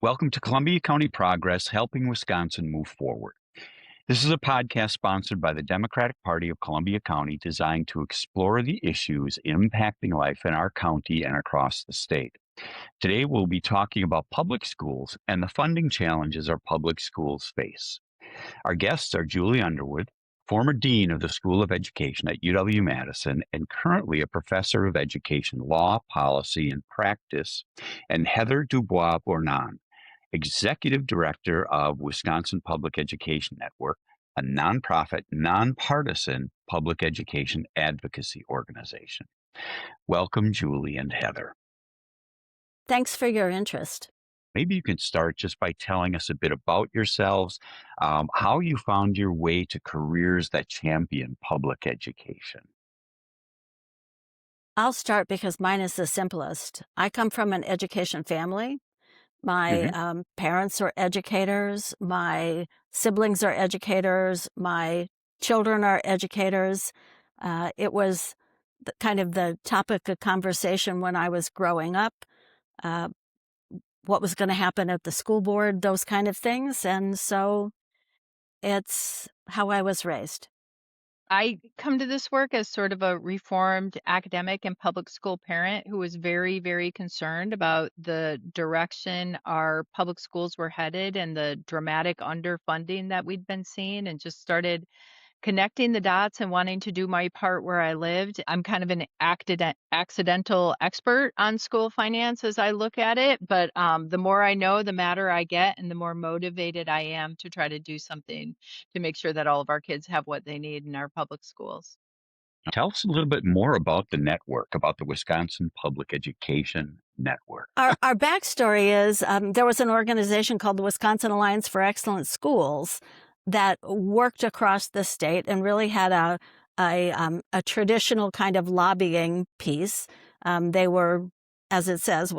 Welcome to Columbia County Progress, helping Wisconsin move forward. This is a podcast sponsored by the Democratic Party of Columbia County designed to explore the issues impacting life in our county and across the state. Today, we'll be talking about public schools and the funding challenges our public schools face. Our guests are Julie Underwood, former Dean of the School of Education at UW-Madison and currently a professor of education law, policy, and practice, and Heather DuBois Bourenane, Executive Director of Wisconsin Public Education Network, a nonprofit, nonpartisan public education advocacy organization. Welcome, Julie and Heather. Thanks for your interest. Maybe you can start just by telling us a bit about yourselves, how you found your way to careers that champion public education. I'll start because mine is the simplest. I come from an education family. My Mm-hmm. parents are educators. My siblings are educators. My children are educators. It was kind of the topic of conversation when I was growing up, uh, what was going to happen at the school board, those kind of things. And so it's how I was raised. I come to this work as sort of a reformed academic and public school parent who was very, very concerned about the direction our public schools were headed and the dramatic underfunding that we'd been seeing, and just started connecting the dots and wanting to do my part where I lived. I'm kind of an accidental expert on school finance as I look at it, but the more I know, the madder I get, and the more motivated I am to try to do something to make sure that all of our kids have what they need in our public schools. Tell us a little bit more about the network, about the Wisconsin Public Education Network. Our backstory is there was an organization called the Wisconsin Alliance for Excellent Schools that worked across the state and really had a traditional kind of lobbying piece. They were, as it says,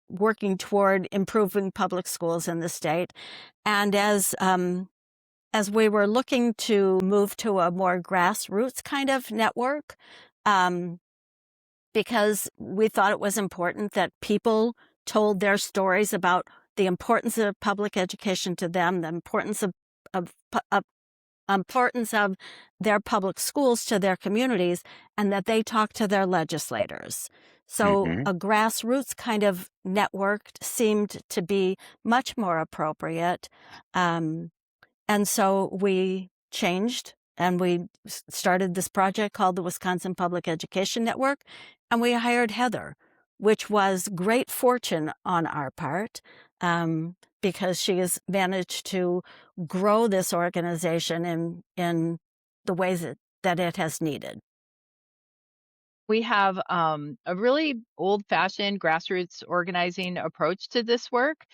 working toward improving public schools in the state. And as we were looking to move to a more grassroots kind of network, because we thought it was important that people told their stories about the importance of public education to them, the importance of importance of their public schools to their communities, and that they talk to their legislators. So Mm-hmm. a grassroots kind of network seemed to be much more appropriate. And so we changed and we started this project called the Wisconsin Public Education Network, and we hired Heather, which was great fortune on our part, because she has managed to grow this organization in the ways that it has needed. We have a really old-fashioned grassroots organizing approach to this work.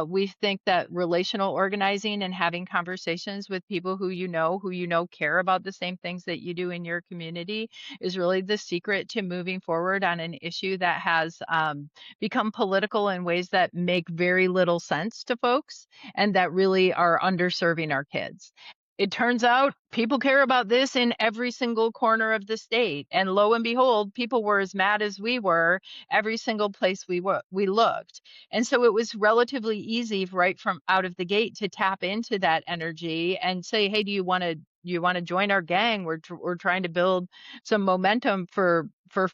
We think that relational organizing and having conversations with people who you know care about the same things that you do in your community is really the secret to moving forward on an issue that has become political in ways that make very little sense to folks and that really are underserving our kids. It turns out people care about this in every single corner of the state. And lo and behold, people were as mad as we were every single place we looked. And so it was relatively easy right from out of the gate to tap into that energy and say, "Hey, do you want to join our gang? We're trying to build some momentum for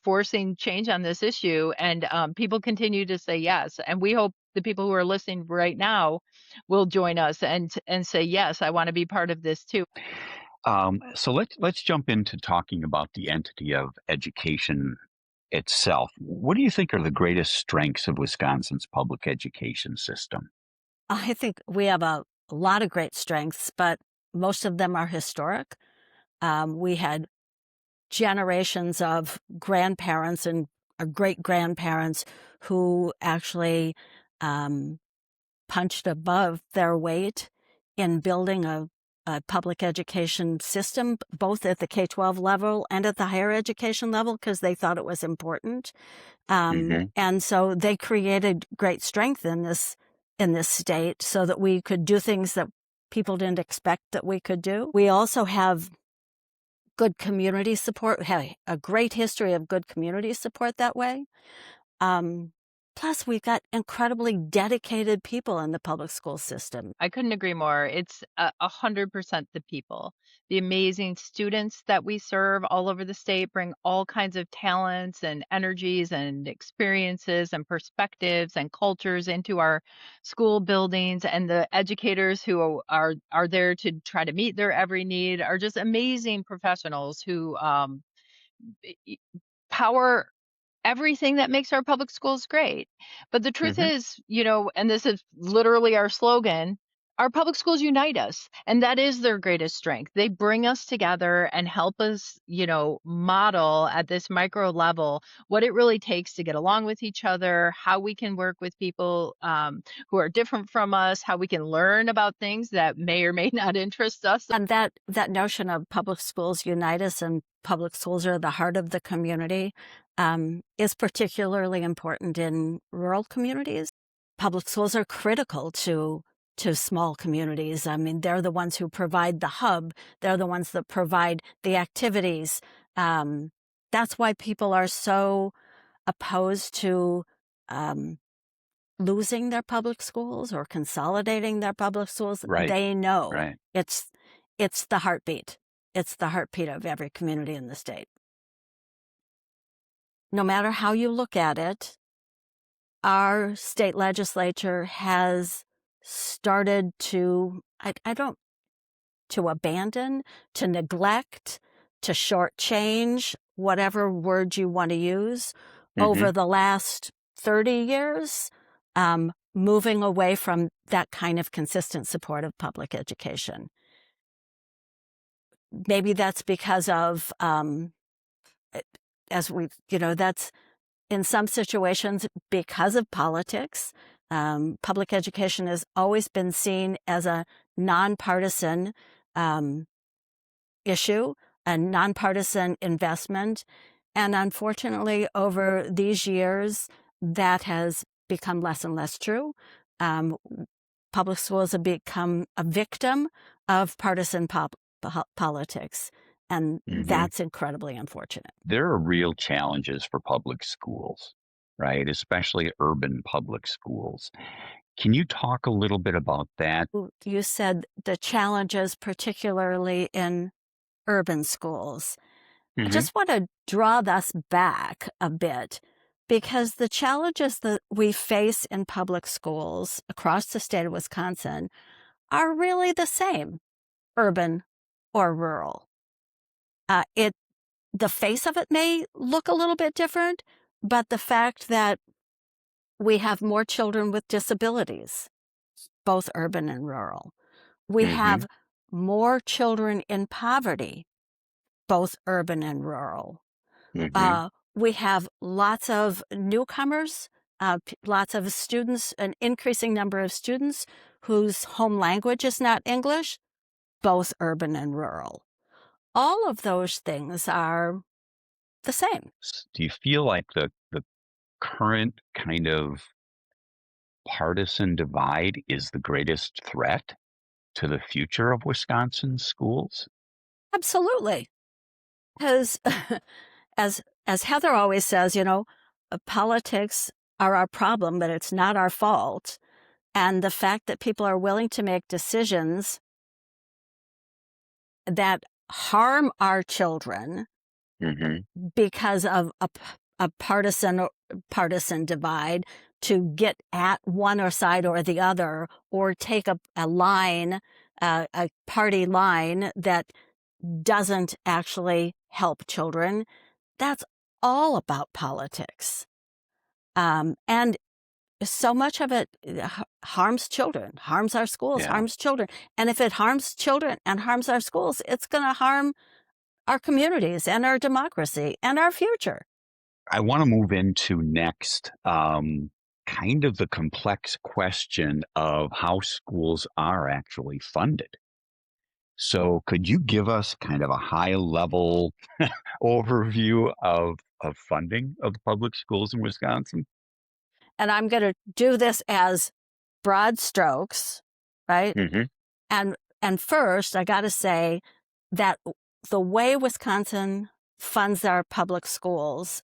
forcing change on this issue." And people continue to say yes. And we hope the people who are listening right now will join us and say, "Yes, I want to be part of this too." So let's jump into talking about the entity of education itself. What do you think are the greatest strengths of Wisconsin's public education system? I think we have a lot of great strengths, but most of them are historic. We had generations of grandparents and great grandparents who actually um, punched above their weight in building a public education system, both at the K-12 level and at the higher education level, because they thought it was important. Hmm. And so they created great strength in this state so that we could do things that people didn't expect that we could do. We also have good community support. We have a great history of good community support that way. Um, Plus, we've got incredibly dedicated people in the public school system. I couldn't agree more. It's 100% the people. The amazing students that we serve all over the state bring all kinds of talents and energies and experiences and perspectives and cultures into our school buildings. And the educators who are there to try to meet their every need are just amazing professionals who e- e- power everything that makes our public schools great. But the truth Hmm. is, and this is literally our slogan, our public schools unite us. And that is their greatest strength. They bring us together and help us, model at this micro level what it really takes to get along with each other, how we can work with people who are different from us, how we can learn about things that may or may not interest us. And that notion of public schools unite us and public schools are the heart of the community is particularly important in rural communities. Public schools are critical to small communities. I mean, they're the ones who provide the hub. They're the ones that provide the activities. That's why people are so opposed to losing their public schools or consolidating their public schools. Right. They know Right. it's the heartbeat. It's the heartbeat of every community in the state. No matter how you look at it, our state legislature has started to, I don't, to abandon, to neglect, to shortchange, whatever word you want to use, Hmm. over the last 30 years, moving away from that kind of consistent support of public education. Maybe that's because of, that's in some situations because of politics. Public education has always been seen as a nonpartisan issue, a nonpartisan investment. And unfortunately, over these years, that has become less and less true. Public schools have become a victim of partisan politics, and Hmm. that's incredibly unfortunate. There are real challenges for public schools, right? Especially urban public schools. Can you talk a little bit about that? You said the challenges, particularly in urban schools. I Hmm. just want to draw us back a bit because the challenges that we face in public schools across the state of Wisconsin are really the same, urban or rural. The face of it may look a little bit different, but the fact that we have more children with disabilities, both urban and rural. We Hmm. have more children in poverty, both urban and rural. Hmm. We have lots of newcomers, lots of students, an increasing number of students whose home language is not English, both urban and rural. All of those things are the same. Do you feel like the current kind of partisan divide is the greatest threat to the future of Wisconsin schools? Absolutely. Because as Heather always says, politics are our problem, but it's not our fault. And the fact that people are willing to make decisions that harm our children Hmm. because of a partisan divide to get at one or side or the other, or take a line, a party line that doesn't actually help children. That's all about politics. And so much of it harms children, harms our schools, Yeah. harms children. And if it harms children and harms our schools, it's going to harm our communities and our democracy and our future. I want to move into next kind of the complex question of how schools are actually funded. So, could you give us kind of a high level overview of funding of the public schools in Wisconsin? And I'm going to do this as broad strokes, right? Hmm. And first, I got to say that the way Wisconsin funds our public schools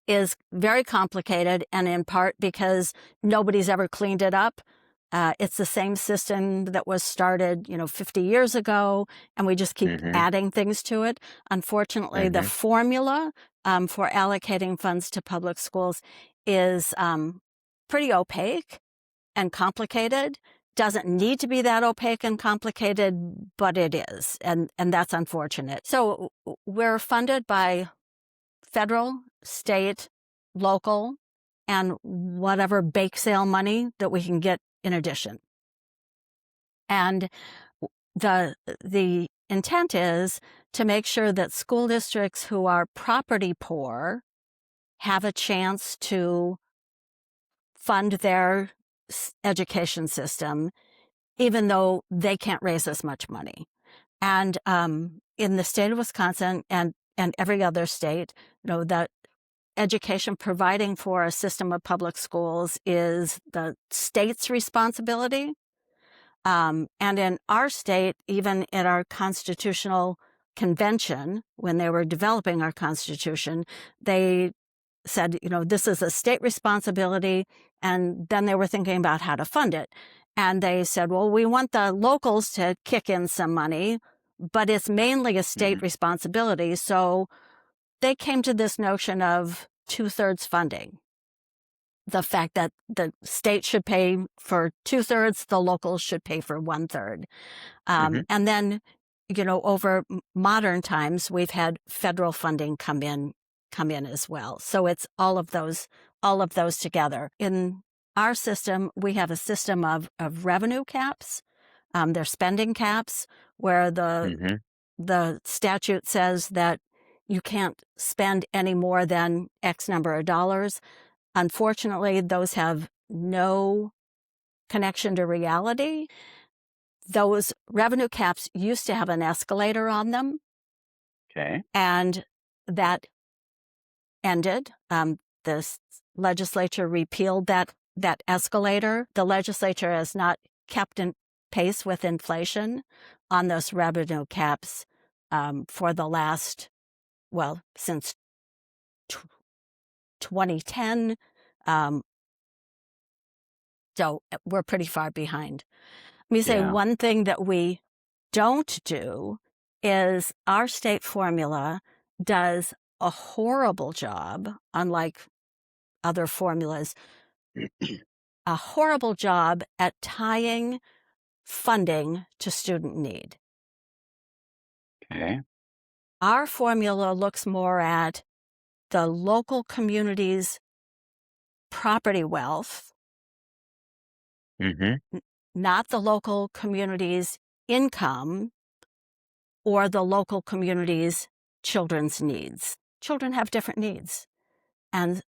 is very complicated, and in part because nobody's ever cleaned it up. It's the same system that was started, 50 years ago, and we just keep Mm-hmm. adding things to it. Unfortunately, the Mm-hmm. formula for allocating funds to public schools is pretty opaque and complicated. Doesn't need to be that opaque and complicated, but it is, and that's unfortunate. So we're funded by federal, state, local, and whatever bake sale money that we can get in addition. And the intent is to make sure that school districts who are property poor have a chance to fund their education system, even though they can't raise as much money. And in the state of Wisconsin and every other state, that education providing for a system of public schools is the state's responsibility. And in our state, even in our constitutional convention, when they were developing our constitution, they said, this is a state responsibility. And then they were thinking about how to fund it. And they said, well, we want the locals to kick in some money, but it's mainly a state Mm-hmm. responsibility. So they came to this notion of 2/3 funding. The fact that the state should pay for 2/3, the locals should pay for 1/3. Mm-hmm. And then, over modern times, we've had federal funding come in as well. So it's all of those together. In our system, we have a system of revenue caps. They're spending caps where Mm-hmm. the statute says that you can't spend any more than X number of dollars. Unfortunately, those have no connection to reality. Those revenue caps used to have an escalator on them, Okay. and that ended. The legislature repealed that escalator. The legislature has not kept in pace with inflation on those revenue caps for the last, since 2010. So we're pretty far behind. Let me say Yeah. one thing that we don't do is our state formula does a horrible job, unlike other formulas, a horrible job at tying funding to student need. Okay. Our formula looks more at the local community's property wealth, Mm-hmm. not the local community's income or the local community's children's needs. Children have different needs, and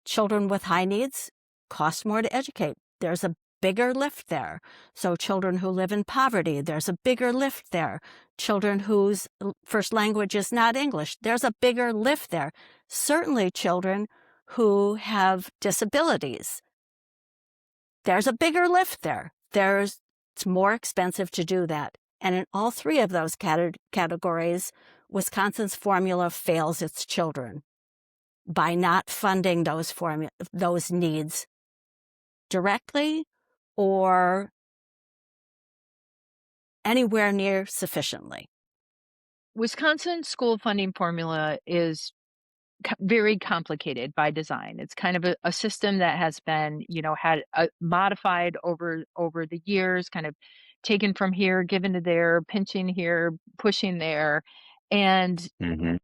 children with high needs cost more to educate. There's a bigger lift there. So children who live in poverty, there's a bigger lift there. Children whose first language is not English, there's a bigger lift there. Certainly children who have disabilities, there's a bigger lift there. It's more expensive to do that. And in all three of those categories, Wisconsin's formula fails its children by not funding those needs directly or anywhere near sufficiently. Wisconsin school funding formula is very complicated by design. It's kind of a system that has been, had modified over the years, kind of taken from here, given to there, pinching here, pushing there, and Mm-hmm.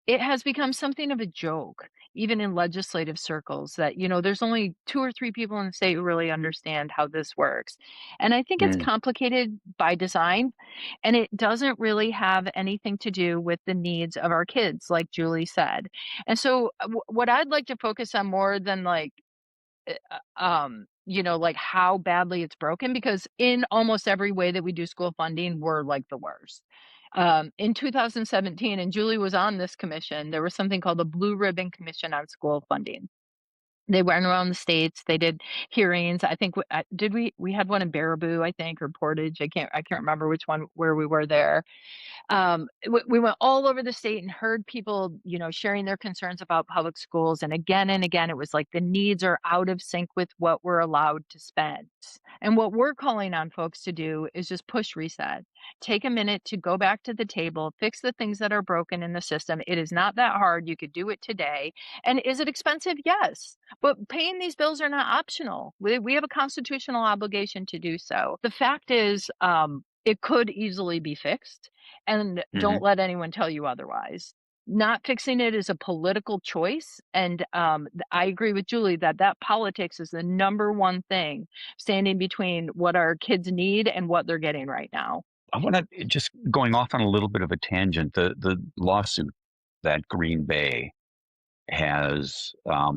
it has become something of a joke, even in legislative circles, that, there's only 2 or 3 people in the state who really understand how this works. And I think it's Mm. complicated by design, and it doesn't really have anything to do with the needs of our kids, like Julie said. And so, what I'd like to focus on more than like like how badly it's broken, because in almost every way that we do school funding, we're like the worst. In 2017, and Julie was on this commission, there was something called the Blue Ribbon Commission on School Funding. They went around the states. They did hearings. I think did we had one in Baraboo, I think, or Portage. I can't remember which one where we were there. We went all over the state and heard people, sharing their concerns about public schools. And again, it was like the needs are out of sync with what we're allowed to spend. And what we're calling on folks to do is just push reset. Take a minute to go back to the table, fix the things that are broken in the system. It is not that hard. You could do it today. And is it expensive? Yes. But paying these bills are not optional. We have a constitutional obligation to do so. The fact is, it could easily be fixed, and don't let anyone tell you otherwise. Not fixing it is a political choice, and I agree with Julie that politics is the number one thing standing between what our kids need and what they're getting right now. I want to just going off on a little bit of a tangent. The lawsuit that Green Bay has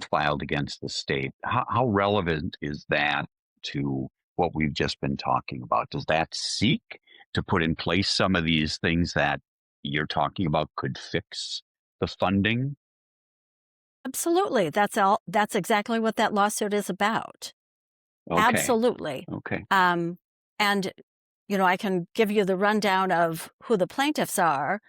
filed against the state. How relevant is that to what we've just been talking about? Does that seek to put in place some of these things that you're talking about could fix the funding? Absolutely. That's exactly what that lawsuit is about. Okay. Absolutely. Okay. And, I can give you the rundown of who the plaintiffs are.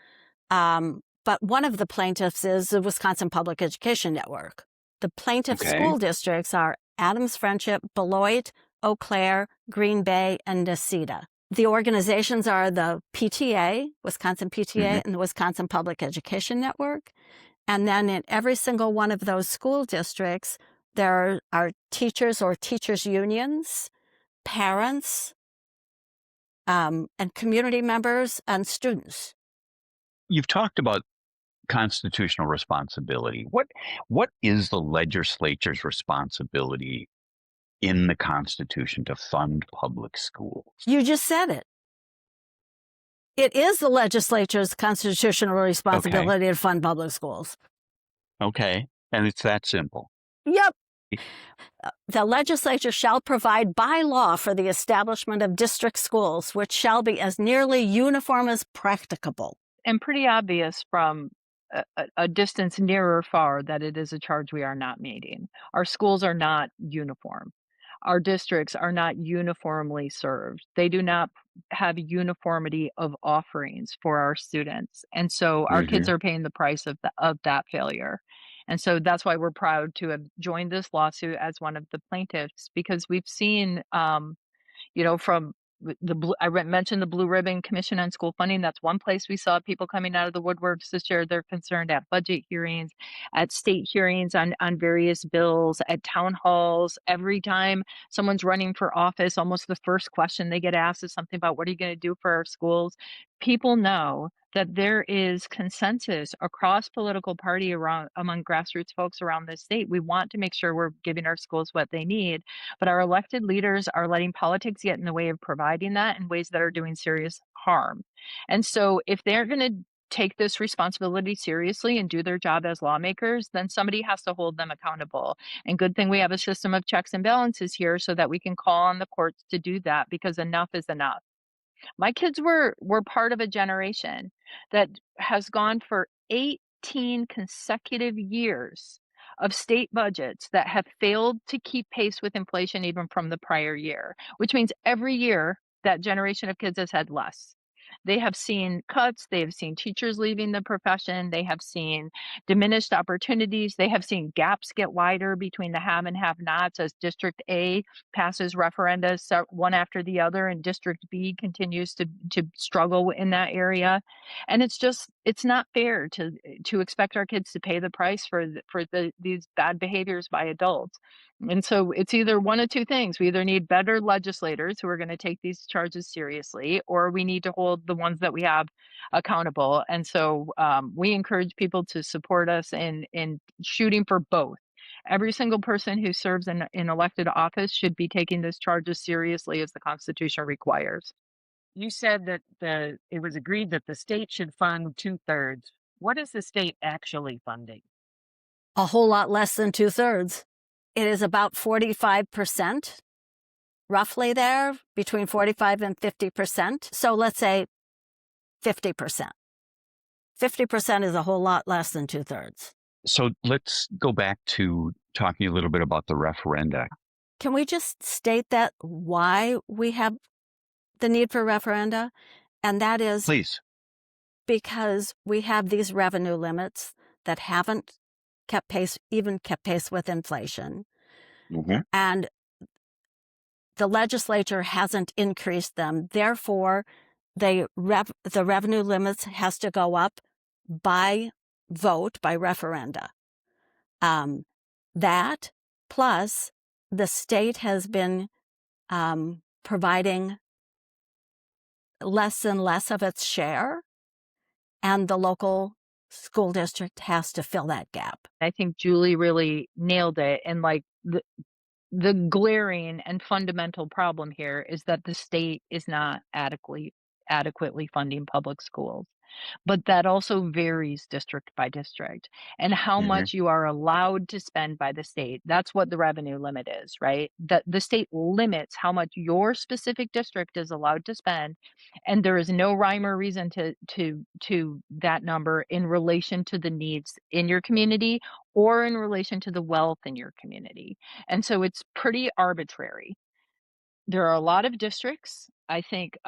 But one of the plaintiffs is the Wisconsin Public Education Network. The plaintiff school districts are Adams Friendship, Beloit, Eau Claire, Green Bay, and Necedah. The organizations are the PTA, Wisconsin PTA, and the Wisconsin Public Education Network. And then in every single one of those school districts, there are teachers or teachers' unions, parents, and community members and students. You've talked about constitutional responsibility. What is the legislature's responsibility in the Constitution to fund public schools? You just said it. It is the legislature's constitutional responsibility to fund public schools. Okay. And it's that simple. Yep. The legislature shall provide by law for the establishment of district schools, which shall be as nearly uniform as practicable. And pretty obvious from a distance near or far that it is a charge we are not meeting. Our schools are not uniform. Our districts are not uniformly served. They do not have uniformity of offerings for our students. And so our kids are paying the price of that failure. And so that's why we're proud to have joined this lawsuit as one of the plaintiffs, because we've seen, from I mentioned the Blue Ribbon Commission on School Funding. That's one place we saw people coming out of the woodworks to share their concern at budget hearings, at state hearings on various bills, at town halls. Every time someone's running for office, almost the first question they get asked is something about, what are you going to do for our schools? People know that there is consensus across political party among grassroots folks around the state. We want to make sure we're giving our schools what they need, but our elected leaders are letting politics get in the way of providing that in ways that are doing serious harm. And so if they're going to take this responsibility seriously and do their job as lawmakers, then somebody has to hold them accountable. And good thing we have a system of checks and balances here so that we can call on the courts to do that, because enough is enough. My kids were part of a generation that has gone for 18 consecutive years of state budgets that have failed to keep pace with inflation even from the prior year, which means every year that generation of kids has had less. They have seen cuts. They have seen teachers leaving the profession. They have seen diminished opportunities. They have seen gaps get wider between the have and have nots as District A passes referenda one after the other, and District B continues to struggle in that area. And it's not fair to expect our kids to pay the price for these bad behaviors by adults. And so it's either one of two things. We either need better legislators who are going to take these charges seriously, or we need to hold the ones that we have accountable. And so we encourage people to support us in shooting for both. Every single person who serves in elected office should be taking these charges seriously as the Constitution requires. You said that it was agreed that the state should fund 2/3. What is the state actually funding? A whole lot less than 2/3. It is about 45%, roughly there, between 45 and 50%. So let's say 50%. 50% is a whole lot less than 2/3. So let's go back to talking a little bit about the referenda. Can we just state that why we have the need for referenda? And that is Please. because we have these revenue limits that haven't even kept pace with inflation. Mm-hmm. And the legislature hasn't increased them. Therefore, the revenue limits has to go up by vote, by referenda. That plus the state has been providing less and less of its share, and the local school district has to fill that gap. I think Julie really nailed it. And like the glaring and fundamental problem here is that the state is not adequately funding public schools. But that also varies district by district, and how Mm-hmm. much you are allowed to spend by the state. That's what the revenue limit is, right? The state limits how much your specific district is allowed to spend, and there is no rhyme or reason to that number in relation to the needs in your community or in relation to the wealth in your community. And so it's pretty arbitrary. There are a lot of districts. I think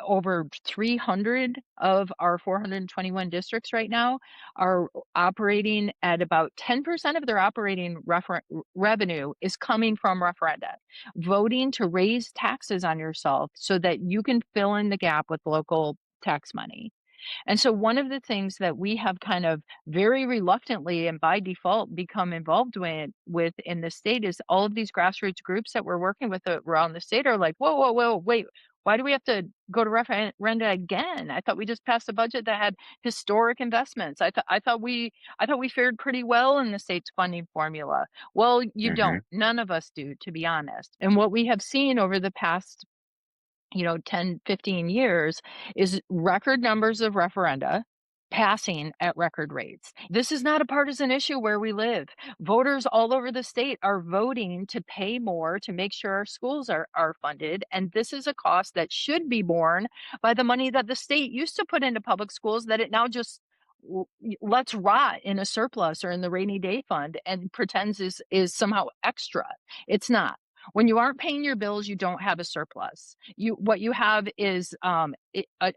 over 300 of our 421 districts right now are operating at about 10% of their operating revenue is coming from referenda, voting to raise taxes on yourself so that you can fill in the gap with local tax money. And so one of the things that we have kind of very reluctantly and by default become involved with in the state is all of these grassroots groups that we're working with around the state are like, whoa, whoa, whoa, wait, why do we have to go to referenda again? I thought we just passed a budget that had historic investments. I thought we fared pretty well in the state's funding formula. Well, you Mm-hmm. don't. None of us do, to be honest. And what we have seen over the past 10, 15 years is record numbers of referenda passing at record rates. This is not a partisan issue where we live. Voters all over the state are voting to pay more to make sure our schools are funded. And this is a cost that should be borne by the money that the state used to put into public schools that it now just lets rot in a surplus or in the rainy day fund and pretends is somehow extra. It's not. When you aren't paying your bills, you don't have a surplus. What you have is an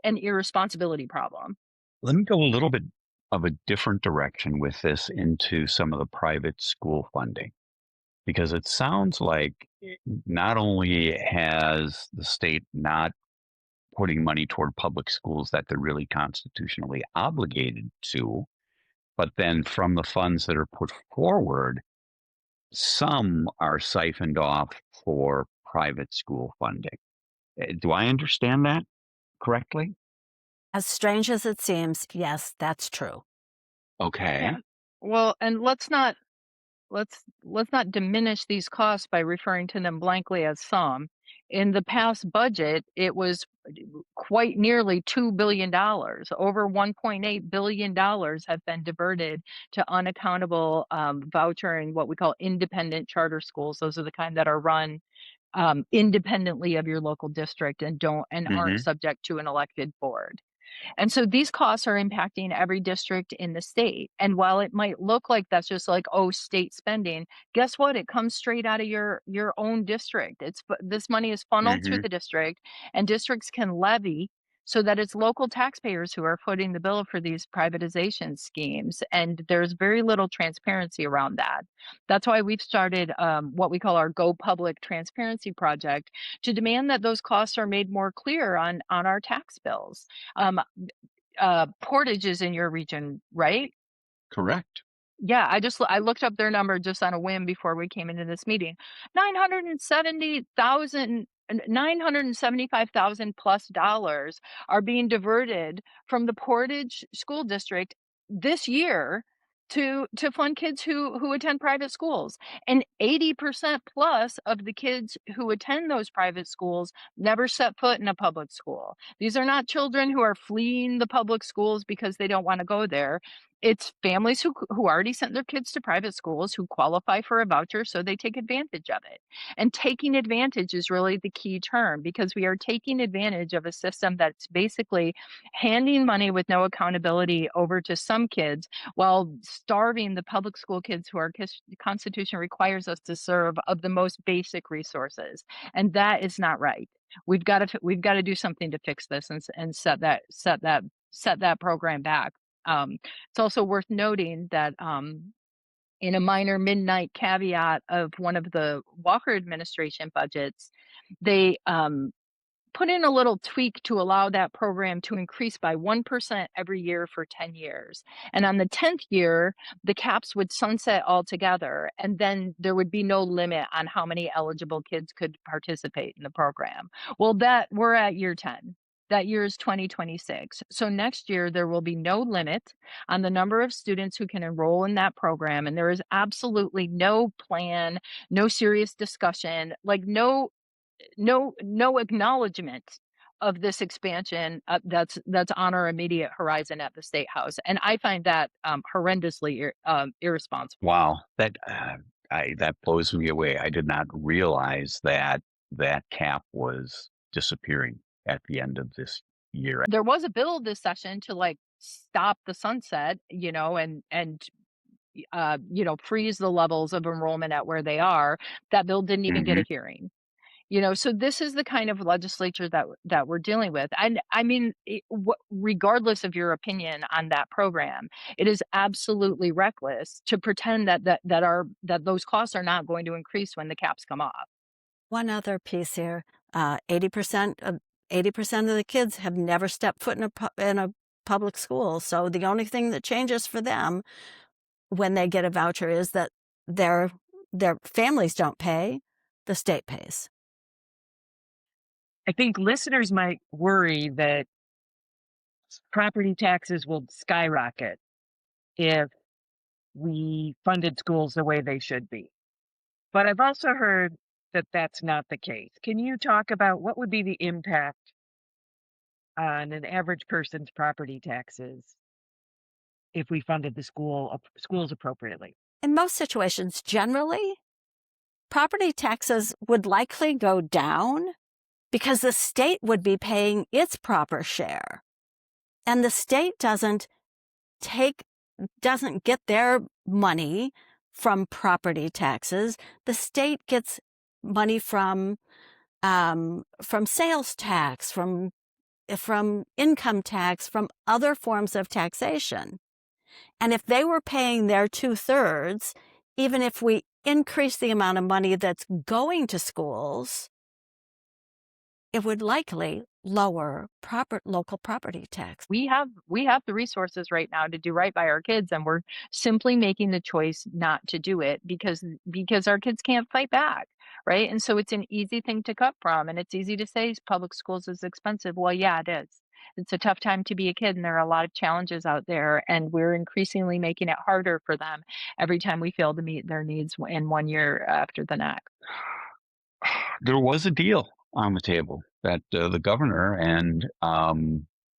irresponsibility problem. Let me go a little bit of a different direction with this into some of the private school funding, because it sounds like not only has the state not putting money toward public schools that they're really constitutionally obligated to, but then from the funds that are put forward, some are siphoned off for private school funding. Do I understand that correctly? As strange as it seems, yes, that's true. Okay. Yeah. Well, and let's not diminish these costs by referring to them blankly as some. In the past budget, it was quite nearly $2 billion. Over $1.8 billion have been diverted to unaccountable voucher and what we call independent charter schools. Those are the kind that are run independently of your local district and aren't Mm-hmm. subject to an elected board. And so these costs are impacting every district in the state. And while it might look like that's just like, oh, state spending, guess what? It comes straight out of your own district. This money is funneled through Mm-hmm. the district, and districts can levy so that it's local taxpayers who are footing the bill for these privatization schemes. And there's very little transparency around that. That's why we've started what we call our Go Public Transparency Project to demand that those costs are made more clear on our tax bills. Portage is in your region, right? Correct. Yeah, I looked up their number just on a whim before we came into this meeting. 975,000 plus dollars are being diverted from the Portage School District this year to fund kids who attend private schools. And 80% plus of the kids who attend those private schools never set foot in a public school. These are not children who are fleeing the public schools because they don't want to go there. It's families who already sent their kids to private schools who qualify for a voucher, so they take advantage of it. And taking advantage is really the key term because we are taking advantage of a system that's basically handing money with no accountability over to some kids while starving the public school kids who our Constitution requires us to serve of the most basic resources. And that is not right. We've got to do something to fix this and set that program back. It's also worth noting that in a minor midnight caveat of one of the Walker administration budgets, they put in a little tweak to allow that program to increase by 1% every year for 10 years. And on the 10th year, the caps would sunset altogether, and then there would be no limit on how many eligible kids could participate in the program. Well, that we're at year 10. That year is 2026. So next year, there will be no limit on the number of students who can enroll in that program. And there is absolutely no plan, no serious discussion, like no acknowledgement of this expansion that's on our immediate horizon at the State House, and I find that horrendously irresponsible. Wow, that blows me away. I did not realize that that cap was disappearing at the end of this year. There was a bill this session to like stop the sunset, and freeze the levels of enrollment at where they are. That bill didn't even get Hmm. a hearing. So this is the kind of legislature that we're dealing with. And I mean, regardless of your opinion on that program, it is absolutely reckless to pretend that those costs are not going to increase when the caps come off. One other piece here, 80% of 80% of the kids have never stepped foot in a public school. So the only thing that changes for them when they get a voucher is that their families don't pay, the state pays. I think listeners might worry that property taxes will skyrocket if we funded schools the way they should be. But I've also heard that that's not the case. Can you talk about what would be the impact on an average person's property taxes if we funded the schools appropriately? In most situations, generally, property taxes would likely go down because the state would be paying its proper share. And the state doesn't get their money from property taxes. The state gets money from sales tax, from income tax, from other forms of taxation. And if they were paying their 2/3, even if we increase the amount of money that's going to schools, it would likely lower local property tax. We have the resources right now to do right by our kids, and we're simply making the choice not to do it because our kids can't fight back, right? And so it's an easy thing to cut from, and it's easy to say public schools is expensive. Well, yeah, it is. It's a tough time to be a kid, and there are a lot of challenges out there, and we're increasingly making it harder for them every time we fail to meet their needs in one year after the next. There was a deal on the table that the governor and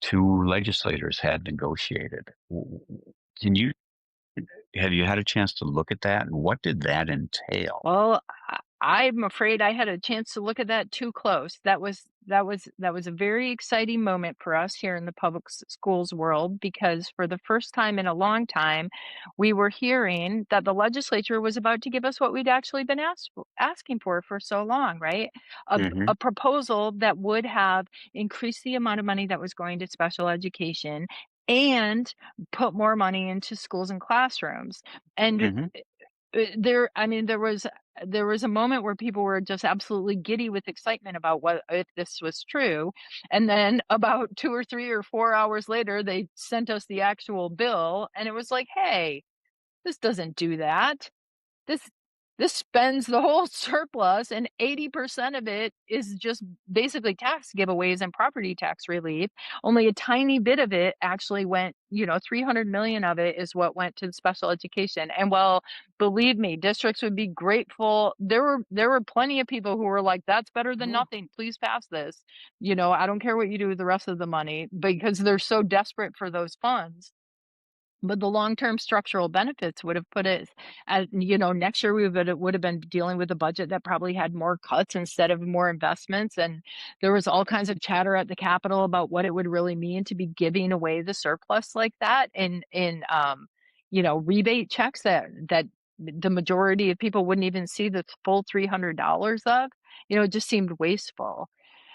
two legislators had negotiated. Can you Have you had a chance to look at that, and what did that entail? Well, I'm afraid I had a chance to look at that too close. That was a very exciting moment for us here in the public schools world because for the first time in a long time, we were hearing that the legislature was about to give us what we'd actually been asking for so long, right? A, Hmm. a proposal that would have increased the amount of money that was going to special education and put more money into schools and classrooms. And Hmm. there was a moment where people were just absolutely giddy with excitement about what if this was true, and then about 2 or 3 or 4 hours later, they sent us the actual bill, and it was like, "Hey, this doesn't do that. This this spends the whole surplus, and 80% of it is just basically tax giveaways and property tax relief. Only a tiny bit of it actually went, 300 million of it is what went to special education. And well, believe me, districts would be grateful. There were plenty of people who were like, that's better than Mhm. nothing. Please pass this. I don't care what you do with the rest of the money because they're so desperate for those funds. But the long-term structural benefits would have put it at, next year would have been dealing with a budget that probably had more cuts instead of more investments. And there was all kinds of chatter at the Capitol about what it would really mean to be giving away the surplus like that in rebate checks that the majority of people wouldn't even see the full $300 of. It just seemed wasteful.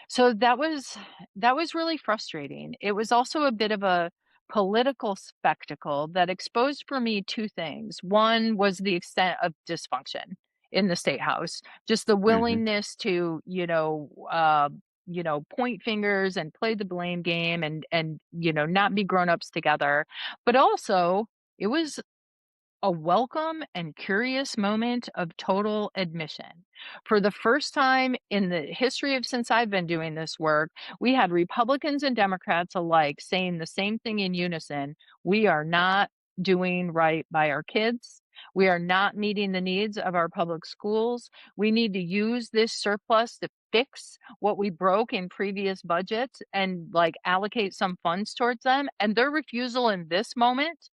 So that was really frustrating. It was also a bit of a political spectacle that exposed for me two things. One was the extent of dysfunction in the state house, just the Hmm. willingness to, point fingers and play the blame game and not be grown-ups together. But also, it was a welcome and curious moment of total admission. For the first time in the history of since I've been doing this work, we had Republicans and Democrats alike saying the same thing in unison. We are not doing right by our kids. We are not meeting the needs of our public schools. We need to use this surplus to fix what we broke in previous budgets and like allocate some funds towards them. And their refusal in this moment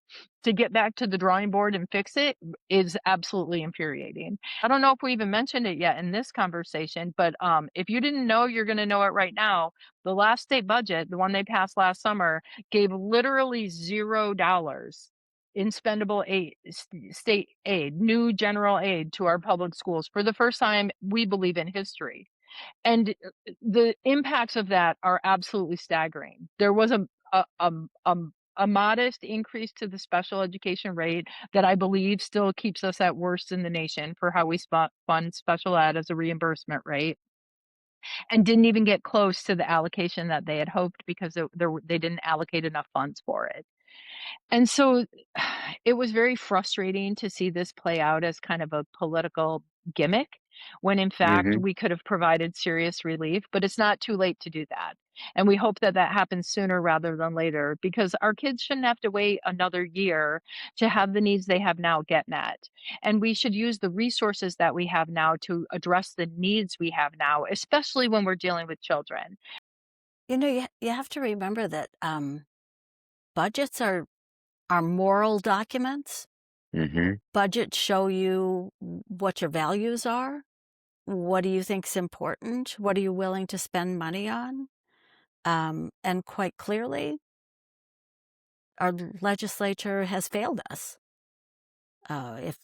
to get back to the drawing board and fix it is absolutely infuriating. I don't know if we even mentioned it yet in this conversation, but if you didn't know, you're going to know it right now. The last state budget, the one they passed last summer, gave literally $0 in spendable aid, state aid, new general aid to our public schools for the first time, we believe, in history. And the impacts of that are absolutely staggering. There was a, a, a, a modest increase to the special education rate that I believe still keeps us at worst in the nation for how we fund special ed as a reimbursement rate, and didn't even get close to the allocation that they had hoped because they didn't allocate enough funds for it. And so it was very frustrating to see this play out as kind of a political gimmick when in fact Hmm. we could have provided serious relief, but it's not too late to do that. And we hope that that happens sooner rather than later because our kids shouldn't have to wait another year to have the needs they have now get met. And we should use the resources that we have now to address the needs we have now, especially when we're dealing with children. You have to remember that budgets are moral documents. Hmm. Budgets show you what your values are. What do you think's important? What are you willing to spend money on? And quite clearly, our legislature has failed us. If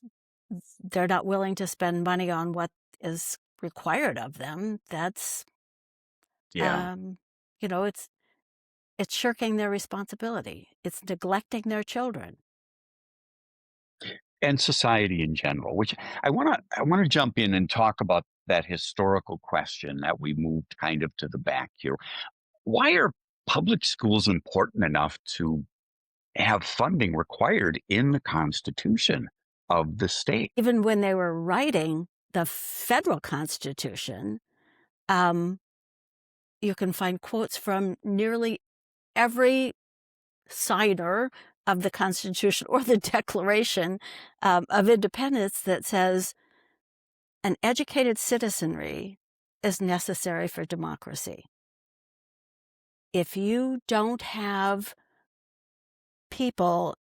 they're not willing to spend money on what is required of them, that's Yeah. um, it's shirking their responsibility. It's neglecting their children. And society in general, which I want to jump in and talk about that historical question that we moved kind of to the back here. Why are public schools important enough to have funding required in the Constitution of the state? Even when they were writing the federal Constitution, um, you can find quotes from nearly every signer of the Constitution or the Declaration of Independence that says an educated citizenry is necessary for democracy. If you don't have people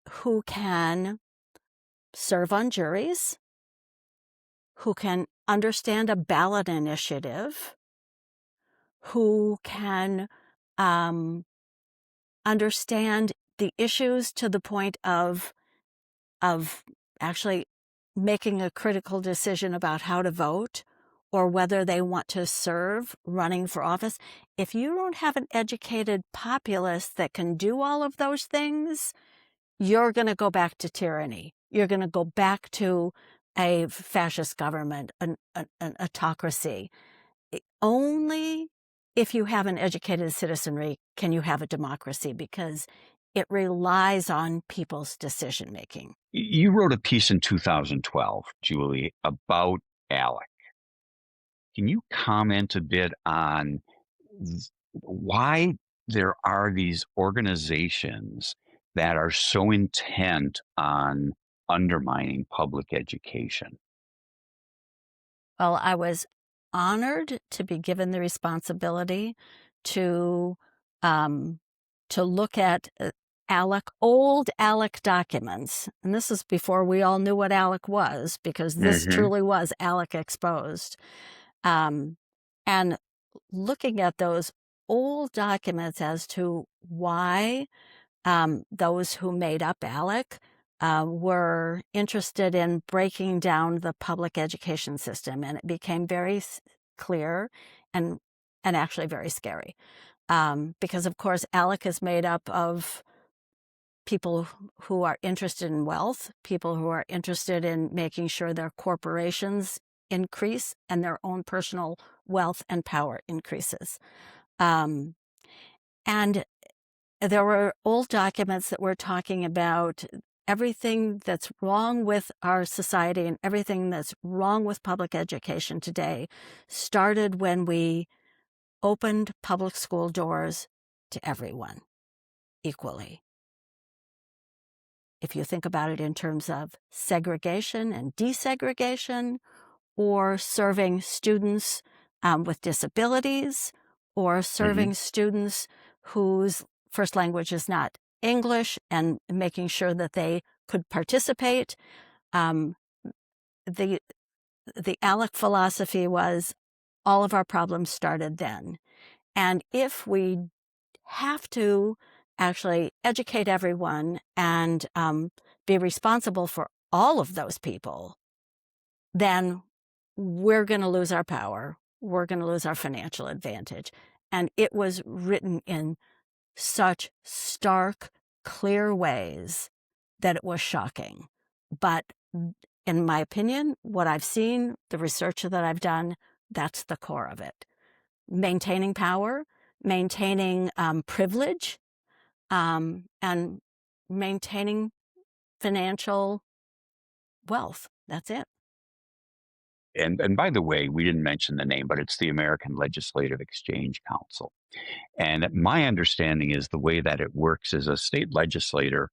who can serve on juries, who can understand a ballot initiative, who can understand the issues to the point of actually making a critical decision about how to vote or whether they want to serve running for office. If you don't have an educated populace that can do all of those things, you're going to go back to tyranny. You're going to go back to a fascist government, an autocracy. Only if you have an educated citizenry can you have a democracy, because it relies on people's decision making. You wrote a piece in 2012, Julie, about ALEC. Can you comment a bit on why there are these organizations that are so intent on undermining public education? Well, I was honored to be given the responsibility to um, to look at old ALEC documents, and this is before we all knew what ALEC was, because this truly was ALEC exposed. And looking at those old documents as to why those who made up ALEC were interested in breaking down the public education system, and it became very clear and actually very scary, because of course ALEC is made up of people who are interested in wealth, people who are interested in making sure their corporations increase and their own personal wealth and power increases. And there were old documents that were talking about everything that's wrong with our society and everything that's wrong with public education today started when we opened public school doors to everyone equally. If you think about it in terms of segregation and desegregation, or serving students with disabilities, or serving students whose first language is not English and making sure that they could participate. The ALEC philosophy was all of our problems started then. And if we have to actually educate everyone and be responsible for all of those people, then we're going to lose our power. We're going to lose our financial advantage. And it was written in such stark, clear ways that it was shocking. But in my opinion, what I've seen, the research that I've done, that's the core of it. Maintaining power, maintaining privilege, and maintaining financial wealth. That's it. And by the way, we didn't mention the name, but it's the American Legislative Exchange Council. And my understanding is the way that it works is a state legislator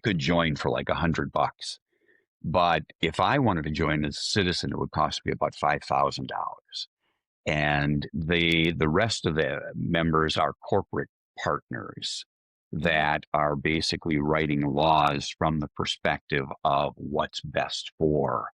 could join for like $100. But if I wanted to join as a citizen, it would cost me about $5,000. And the rest of the members are corporate partners that are basically writing laws from the perspective of what's best for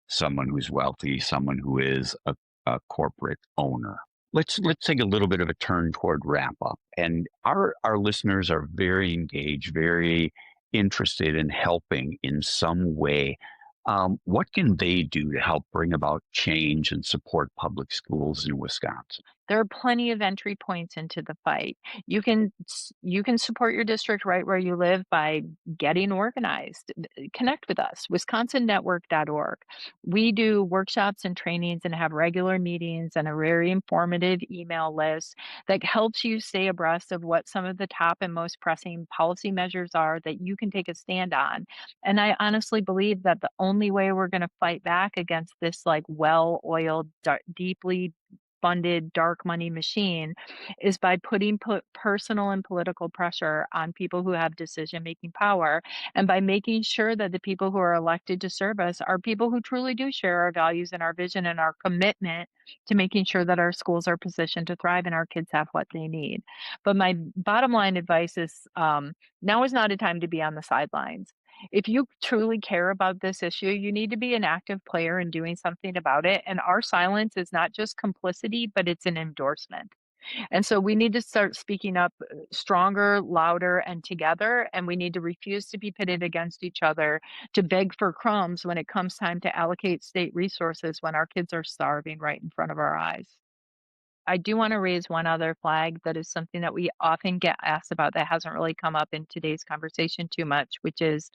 someone who's wealthy, someone who is a corporate owner. Let's take a little bit of a turn toward wrap up. And our listeners are very engaged, very interested in helping in some way. What can they do to help bring about change and support public schools in Wisconsin? There are plenty of entry points into the fight. You can support your district right where you live by getting organized. Connect with us, wisconsonnetwork.org. We do workshops and trainings and have regular meetings and a very informative email list that helps you stay abreast of what some of the top and most pressing policy measures are that you can take a stand on. And I honestly believe that the only way we're going to fight back against this like well-oiled, deeply funded dark money machine is by putting personal and political pressure on people who have decision making power, and by making sure that the people who are elected to serve us are people who truly do share our values and our vision and our commitment to making sure that our schools are positioned to thrive and our kids have what they need. But my bottom line advice is now is not a time to be on the sidelines. If you truly care about this issue, you need to be an active player in doing something about it. And our silence is not just complicity, but it's an endorsement. And so we need to start speaking up stronger, louder, and together. And we need to refuse to be pitted against each other, to beg for crumbs when it comes time to allocate state resources when our kids are starving right in front of our eyes. I do want to raise one other flag that is something that we often get asked about that hasn't really come up in today's conversation too much, which is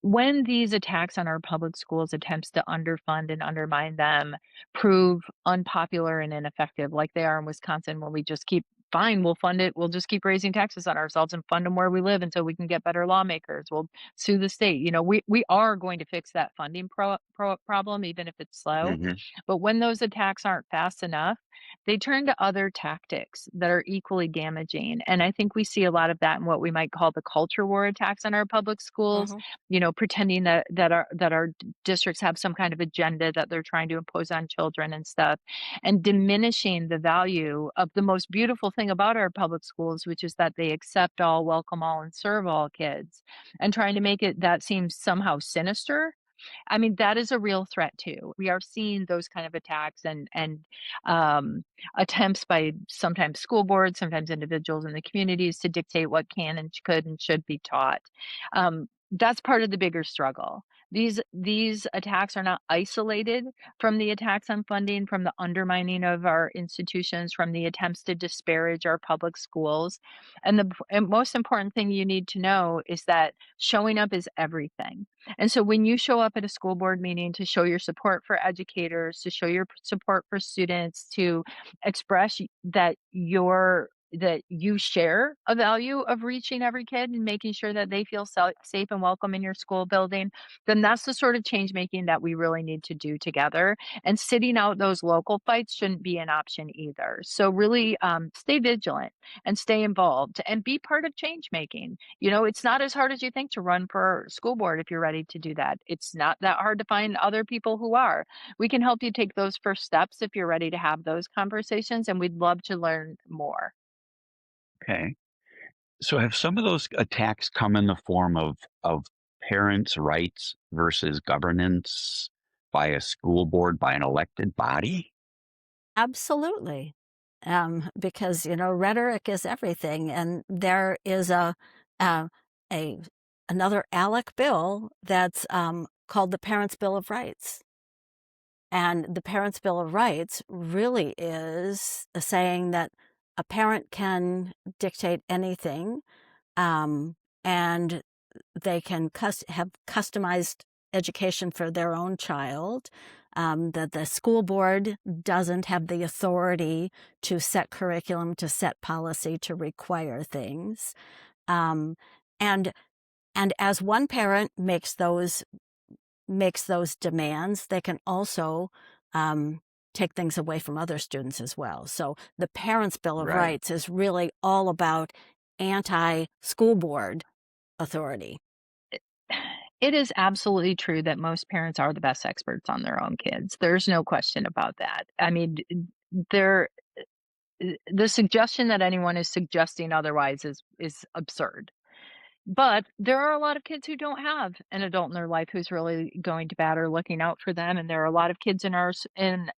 when these attacks on our public schools, attempts to underfund and undermine them, prove unpopular and ineffective, like they are in Wisconsin, when we just keep, fine, we'll fund it. We'll just keep raising taxes on ourselves and fund them where we live until we can get better lawmakers. We'll sue the state. You know, we are going to fix that funding problem, even if it's slow. But when those attacks aren't fast enough, they turn to other tactics that are equally damaging. And I think we see a lot of that in what we might call the culture war attacks on our public schools, you know, pretending that our districts have some kind of agenda that they're trying to impose on children and stuff, and diminishing the value of the most beautiful thing thing about our public schools, which is that they accept all, welcome all, and serve all kids, and trying to make it that seems somehow sinister. I mean, that is a real threat too. We are seeing those kind of attacks and um, attempts by sometimes school boards, sometimes individuals in the communities to dictate what can and could and should be taught. That's part of the bigger struggle. These attacks are not isolated from the attacks on funding, from the undermining of our institutions, from the attempts to disparage our public schools. And and most important thing you need to know is that showing up is everything. And so when you show up at a school board meeting to show your support for educators, to show your support for students, to express that you share a value of reaching every kid and making sure that they feel safe and welcome in your school building, then that's the sort of change making that we really need to do together. And sitting out those local fights shouldn't be an option either. So really stay vigilant and stay involved and be part of change making. You know, it's not as hard as you think to run for school board if you're ready to do that. It's not that hard to find other people who are. We can help you take those first steps if you're ready to have those conversations, and we'd love to learn more. Okay. So have some of those attacks come in the form of parents' rights versus governance by a school board, by an elected body? Absolutely. Because, rhetoric is everything. And there is uh, a another ALEC bill that's called the Parents' Bill of Rights. And the Parents' Bill of Rights really is saying that a parent can dictate anything, and they can have customized education for their own child, that the school board doesn't have the authority to set curriculum, to set policy, to require things. Um, and and as one parent makes those demands, they can also take things away from other students as well. So the Parents' Bill of Right. Rights is really all about anti-school board authority. It is absolutely true that most parents are the best experts on their own kids. There's no question about that. I mean, there the suggestion that anyone is suggesting otherwise is absurd. But there are a lot of kids who don't have an adult in their life who's really going to bat or looking out for them, and there are a lot of kids in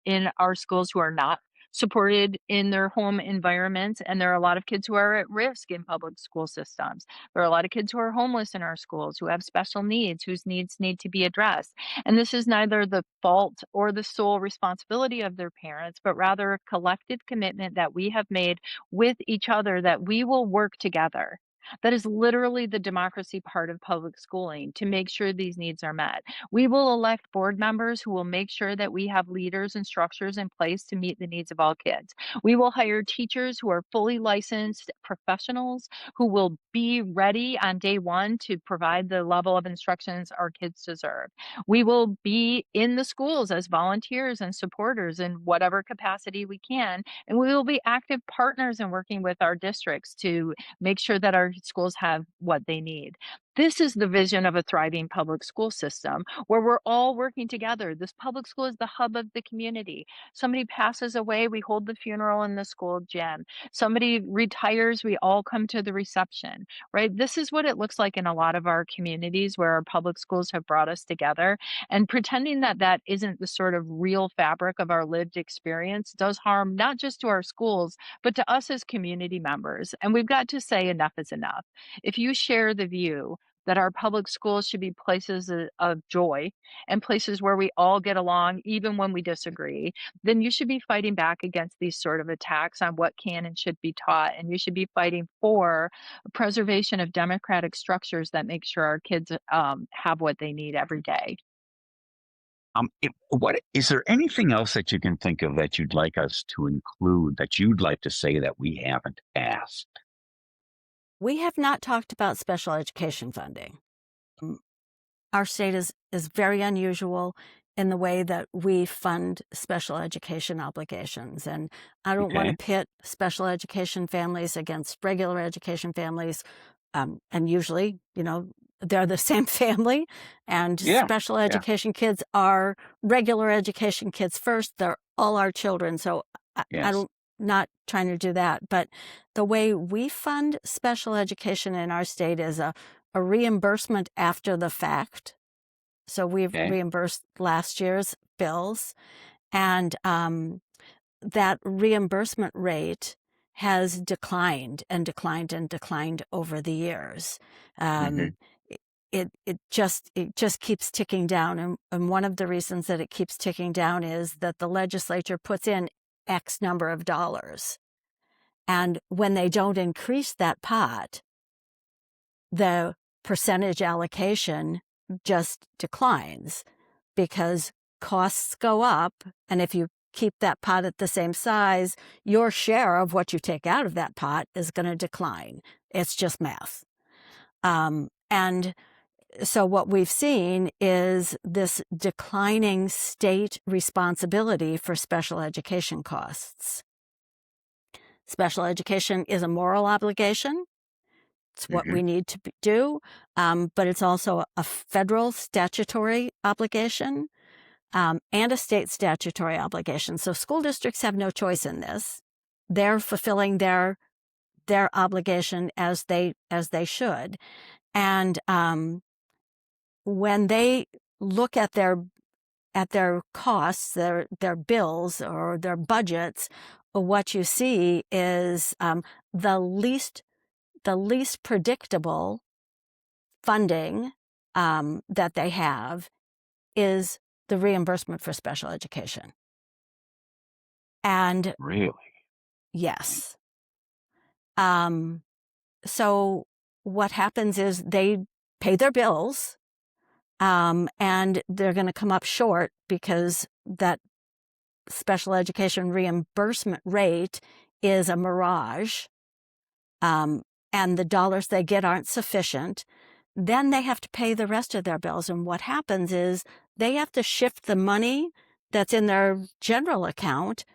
in our schools who are not supported in their home environments, and there are a lot of kids who are at risk in public school systems. There are a lot of kids who are homeless in our schools, who have special needs, whose needs need to be addressed. And this is neither the fault or the sole responsibility of their parents, but rather a collective commitment that we have made with each other that we will work together. That is literally the democracy part of public schooling, to make sure these needs are met. We will elect board members who will make sure that we have leaders and structures in place to meet the needs of all kids. We will hire teachers who are fully licensed professionals who will be ready on day one to provide the level of instructions our kids deserve. We will be in the schools as volunteers and supporters in whatever capacity we can, and we will be active partners in working with our districts to make sure that our schools have what they need. This is the vision of a thriving public school system where we're all working together. This public school is the hub of the community. Somebody passes away, we hold the funeral in the school gym. Somebody retires, we all come to the reception, right? This is what it looks like in a lot of our communities where our public schools have brought us together. And pretending that that isn't the sort of real fabric of our lived experience does harm not just to our schools, but to us as community members. And we've got to say enough is enough. If you share the view that our public schools should be places of joy and places where we all get along, even when we disagree, then you should be fighting back against these sort of attacks on what can and should be taught. And you should be fighting for preservation of democratic structures that make sure our kids have what they need every day. What is there anything else that you can think of that you'd like us to include, that you'd like to say that we haven't asked? We have not talked about special education funding. Mm, Our state is very unusual in the way that we fund special education obligations. And I don't want to Okay. pit special education families against regular education families. And usually, they're the same family. And Yeah. special Yeah. education kids are regular education kids first. They're all our children. So I Yes. don't not trying to do that. But the way we fund special education in our state is a reimbursement after the fact. So we've Okay. reimbursed last year's bills, and that reimbursement rate has declined and declined and declined over the years. Hmm. It just keeps ticking down, and one of the reasons that it keeps ticking down is that the legislature puts in X number of dollars, and when they don't increase that pot, the percentage allocation just declines because costs go up, and if you keep that pot at the same size, your share of what you take out of that pot is going to decline. It's just math. And so what we've seen is this declining state responsibility for special education costs. Special education is a moral obligation. It's what Hmm. we need to do, but it's also a federal statutory obligation and a state statutory obligation. So school districts have no choice in this. They're fulfilling their obligation as they should. And when they look at their costs, their bills or their budgets, what you see is the least predictable funding that they have is the reimbursement for special education. And Really? yes. So what happens is they pay their bills, and they're going to come up short because that special education reimbursement rate is a mirage, and the dollars they get aren't sufficient. Then they have to pay the rest of their bills. And what happens is they have to shift the money that's in their general account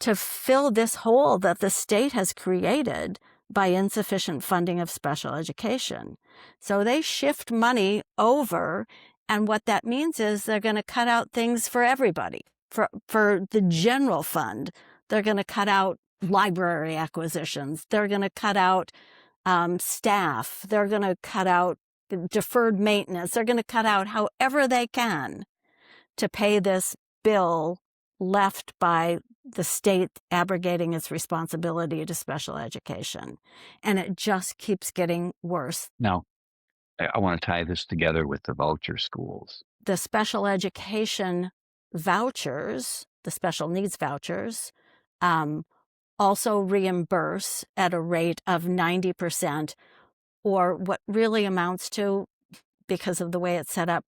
to fill this hole that the state has created by insufficient funding of special education. So they shift money over, and what that means is they're going to cut out things for everybody. For the general fund, they're going to cut out library acquisitions. They're going to cut out staff. They're going to cut out deferred maintenance. They're going to cut out however they can to pay this bill left by the state abrogating its responsibility to special education. And it just keeps getting worse. Now, I want to tie this together with the voucher schools. The special education vouchers, the special needs vouchers, also reimburse at a rate of 90%, or what really amounts to, because of the way it's set up,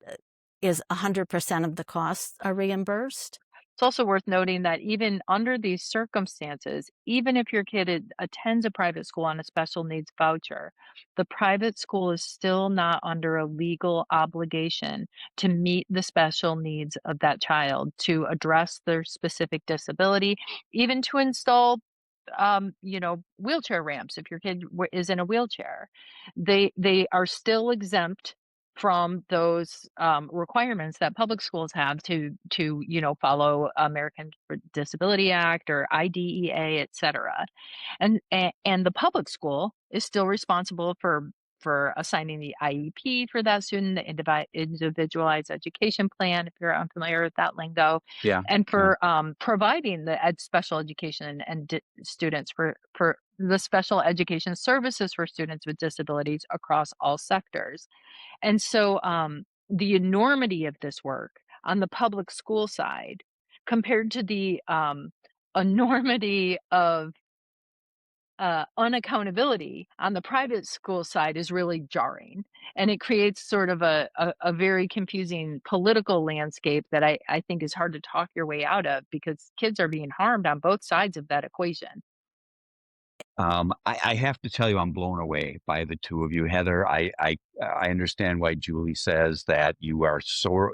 is 100% of the costs are reimbursed. It's also worth noting that even under these circumstances, even if your kid attends a private school on a special needs voucher, the private school is still not under a legal obligation to meet the special needs of that child, to address their specific disability, even to install wheelchair ramps if your kid is in a wheelchair. They are still exempt from those requirements that public schools have to follow American Disability Act or IDEA, et cetera. And the public school is still responsible for assigning the IEP for that student, the individualized education plan, if you're unfamiliar with that lingo, Yeah. and for providing the special education and students for the special education services for students with disabilities across all sectors. And so the enormity of this work on the public school side compared to the enormity of unaccountability on the private school side is really jarring. And it creates sort of a very confusing political landscape that I think is hard to talk your way out of, because kids are being harmed on both sides of that equation. I have to tell you, I'm blown away by the two of you, Heather. I understand why Julie says that you are so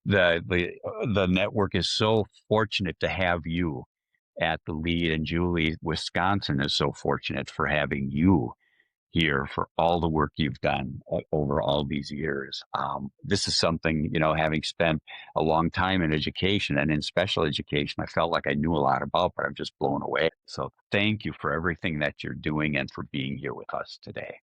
the network is so fortunate to have you at the lead, and Julie, Wisconsin is so fortunate for having you here for all the work you've done over all these years. This is something, having spent a long time in education and in special education, I felt like I knew a lot about, but I'm just blown away. So thank you for everything that you're doing and for being here with us today.